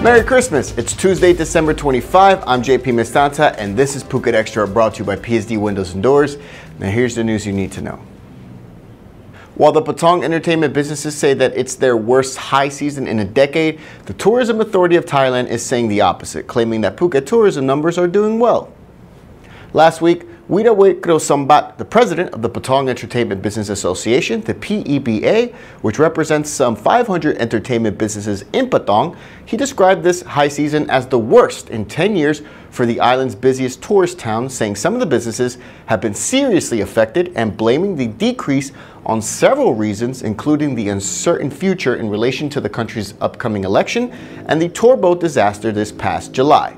Merry Christmas! It's Tuesday, December 25. I'm JP Mestanza, and this is Phuket Extra, brought to you by PSD Windows and Doors. Now here's the news you need to know. While the Patong entertainment businesses say that it's their worst high season in a decade, the Tourism Authority of Thailand is saying the opposite, claiming that Phuket tourism numbers are doing well. Last week, Widawit Sambat, the president of the Patong Entertainment Business Association, the PEBA, which represents some 500 entertainment businesses in Patong, he described this high season as the worst in 10 years for the island's busiest tourist town, saying some of the businesses have been seriously affected and blaming the decrease on several reasons, including the uncertain future in relation to the country's upcoming election and the tour boat disaster this past July.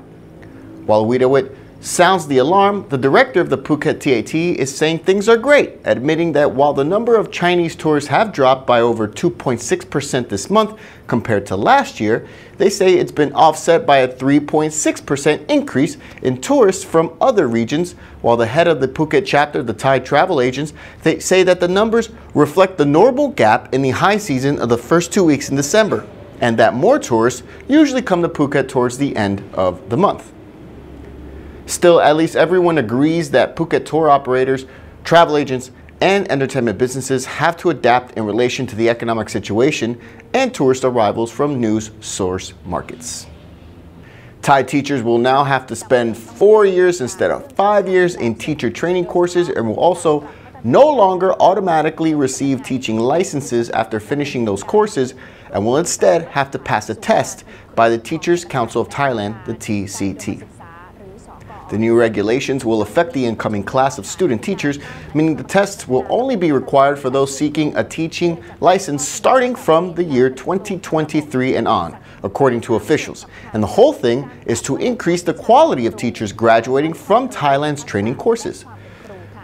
While Widawit sounds the alarm, the director of the Phuket TAT is saying things are great, admitting that while the number of Chinese tourists have dropped by over 2.6% this month compared to last year, they say it's been offset by a 3.6% increase in tourists from other regions, while the head of the Phuket chapter, the Thai travel agents, they say that the numbers reflect the normal gap in the high season of the first 2 weeks in December, and that more tourists usually come to Phuket towards the end of the month. Still, at least everyone agrees that Phuket tour operators, travel agents, and entertainment businesses have to adapt in relation to the economic situation and tourist arrivals from news source markets. Thai teachers will now have to spend 4 years instead of 5 years in teacher training courses and will also no longer automatically receive teaching licenses after finishing those courses and will instead have to pass a test by the Teachers Council of Thailand, the TCT. The new regulations will affect the incoming class of student teachers, meaning the tests will only be required for those seeking a teaching license starting from the year 2023 and on, according to officials. And the whole thing is to increase the quality of teachers graduating from Thailand's training courses.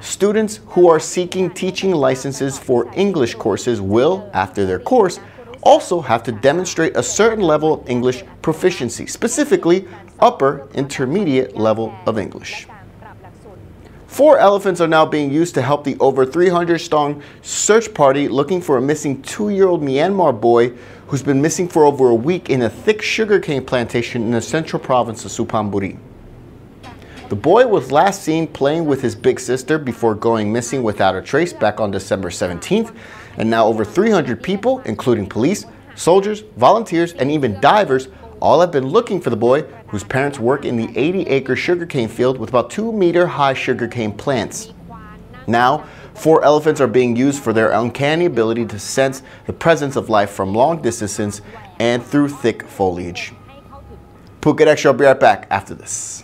Students who are seeking teaching licenses for English courses will, after their course, also have to demonstrate a certain level of English proficiency, specifically upper intermediate level of English. 4 elephants are now being used to help the over 300-strong search party looking for a missing 2-year-old Myanmar boy who's been missing for over a week in a thick sugarcane plantation in the central province of Suphanburi. The boy was last seen playing with his big sister before going missing without a trace back on December 17th, and now over 300 people, including police, soldiers, volunteers, and even divers, all have been looking for the boy, whose parents work in the 80-acre sugarcane field with about 2-meter-high sugarcane plants. Now, 4 elephants are being used for their uncanny ability to sense the presence of life from long distances and through thick foliage. Phuket Extra will be right back after this.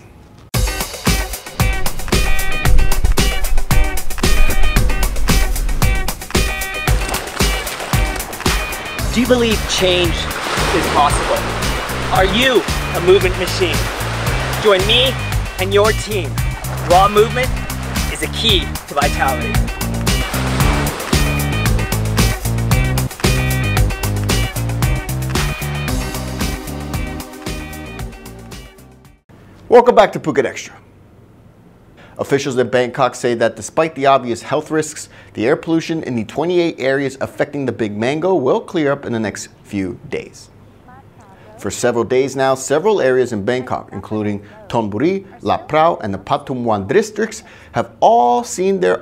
Do you believe change is possible? Are you a movement machine? Join me and your team. Raw movement is a key to vitality. Welcome back to Phuket Extra. Officials in Bangkok say that despite the obvious health risks, the air pollution in the 28 areas affecting the Big Mango will clear up in the next few days. For several days now, several areas in Bangkok, including Thonburi, La Prao, and the Pathumwan districts, have all seen their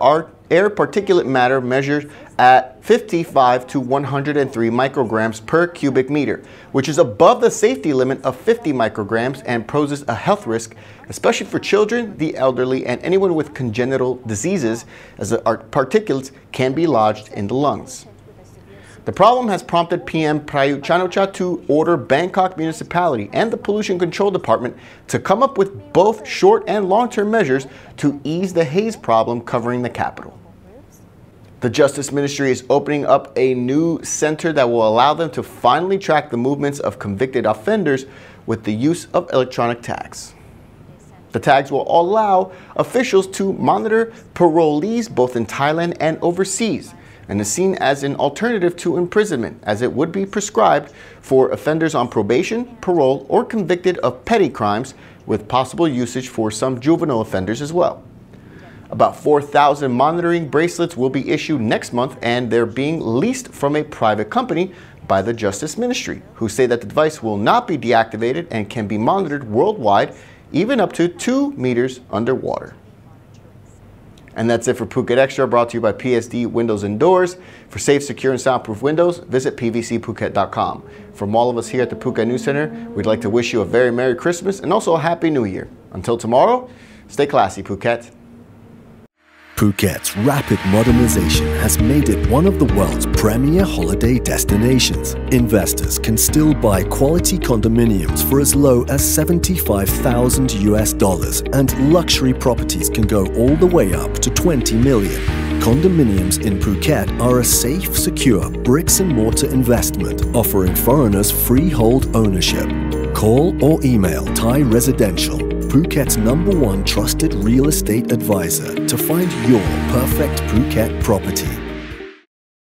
air particulate matter measured at 55 to 103 micrograms per cubic meter, which is above the safety limit of 50 micrograms and poses a health risk, especially for children, the elderly, and anyone with congenital diseases, as the particulates can be lodged in the lungs. The problem has prompted PM Prayut Chan-o-cha to order Bangkok Municipality and the Pollution Control Department to come up with both short and long-term measures to ease the haze problem covering the capital. The Justice Ministry is opening up a new center that will allow them to finally track the movements of convicted offenders with the use of electronic tags. The tags will allow officials to monitor parolees both in Thailand and overseas, and is seen as an alternative to imprisonment, as it would be prescribed for offenders on probation, parole, or convicted of petty crimes, with possible usage for some juvenile offenders as well. About 4,000 monitoring bracelets will be issued next month, and they're being leased from a private company by the Justice Ministry, who say that the device will not be deactivated and can be monitored worldwide, even up to 2 meters underwater. And that's it for Phuket Extra, brought to you by PSD Windows and Doors. For safe, secure, and soundproof windows, visit pvcphuket.com. From all of us here at the Phuket News Center, we'd like to wish you a very Merry Christmas and also a Happy New Year. Until tomorrow, stay classy, Phuket. Phuket's rapid modernization has made it one of the world's premier holiday destinations. Investors can still buy quality condominiums for as low as $75,000 and luxury properties can go all the way up to 20 million. Condominiums in Phuket are a safe, secure bricks-and-mortar investment offering foreigners freehold ownership. Call or email Thai Residential, Phuket's #1 trusted real estate advisor, to find your perfect Phuket property.